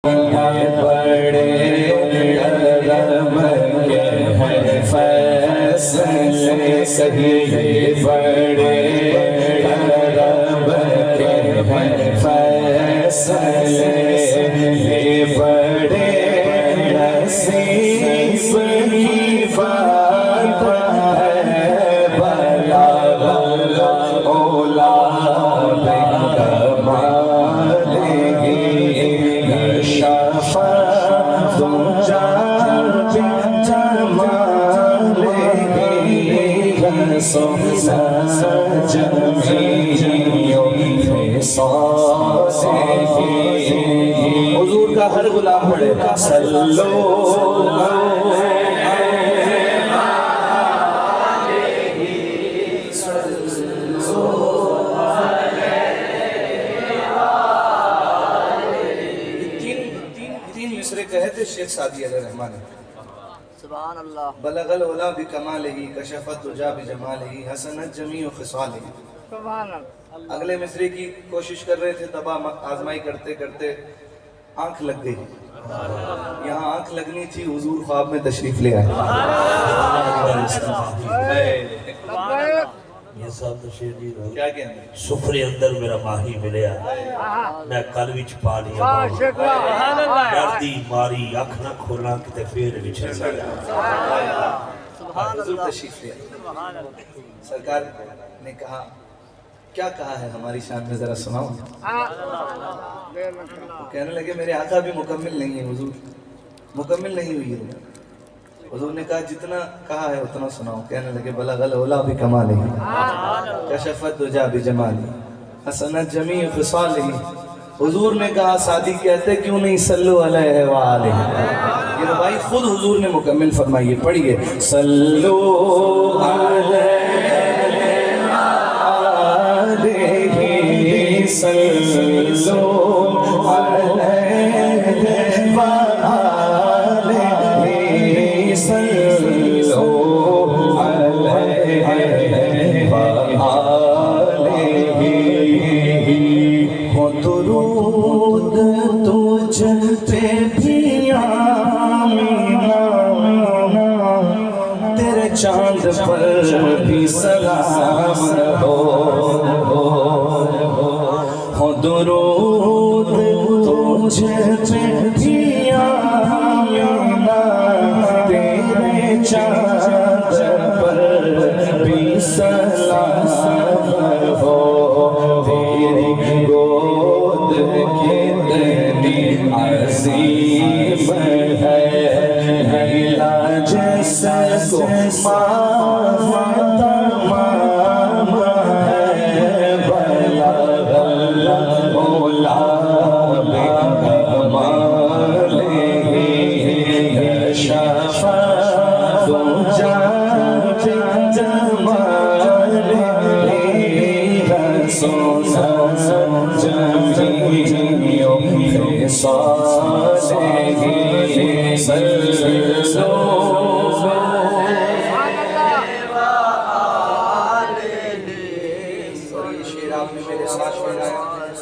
بڑے کرم کے ہیں فیصلے صحیح، بڑے کرم کے ہیں فیصلے، یہ بڑے نصیب کی بات ہے، بلا اولا حضور کا ہر غلام پڑھے گا صلو تین مصرے کہے تھے شیخ سعدی علیہ رحمٰن، سبحان اللہ، بلغ العلا بکمالہ کشف الدجا بجمالہ حسنت جمیع خصالہ۔ سبحان اللہ۔ اگلے مصرے کی کوشش کر رہے تھے، تباہ آزمائی کرتے کرتے آنکھ لگ گئی، یہاں آنکھ لگنی تھی، حضور خواب میں تشریف لے آئے۔ یہ صاحب تشریف دی رہو کیا کہنا ہے؟ سفرے اندر میرا ماہی ملیا، میں کلوچ پا لیا، ڈردی ماری اکھ نہ کھولا کتے پھر بچھے سایا۔ حضور تشریف لے آئے، سرکار نے کہا کیا کہا ہے ہماری شان میں ذرا سناؤ۔ کہنے لگے میرے آقا بھی مکمل نہیں ہے حضور، مکمل نہیں ہوئی ہے۔ حضور نے کہا جتنا کہا ہے اتنا سناؤ۔ کہنے لگے بلغ العلا بکمالہ کشف الدجا بجمالہ حسنت جمیع خصالہ۔ حضور نے کہا سعدی کہتے کیوں نہیں صلو علیہ وآلہ، یہ بھائی خود حضور نے مکمل فرمائیے، پڑھیے صلو علیہ صلو علیہ وآلہ صلو علیہ وآلہ، ہو درود تجھ پہ بھی آمینہ، تیرے چاند پر بھی سلام ہو، درود تجھ پہ بھی آمینہ، تیرے چاند پر بھی سلام ہو، تیری گود کتنی عظیم ہے، علاج سس تمام ہے،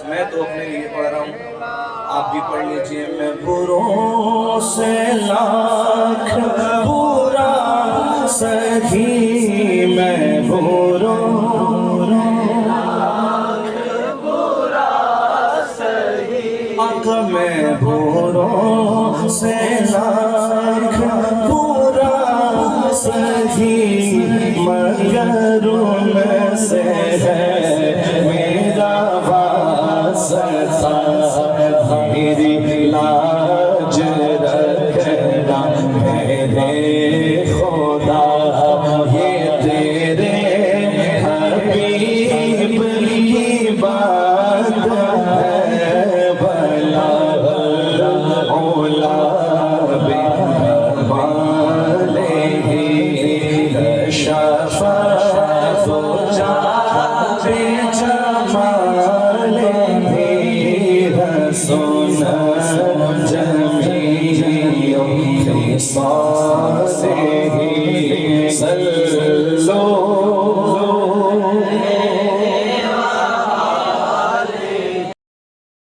میں تو اپنے لیے پڑھ رہا ہوں، آپ بھی پڑھ لیجئے۔ میں بروں سے لاکھ برا سہی، میں بروں آقا میں بروں سے لاکھ برا سہی، مگر ان سے ہے میرا واسطہ، میری لاج رکھنا میرے خدا، یہ تیرے حبیب کی بات ہے، بلا اولا بکمالہ کشف الدجا بجمالہ حسنت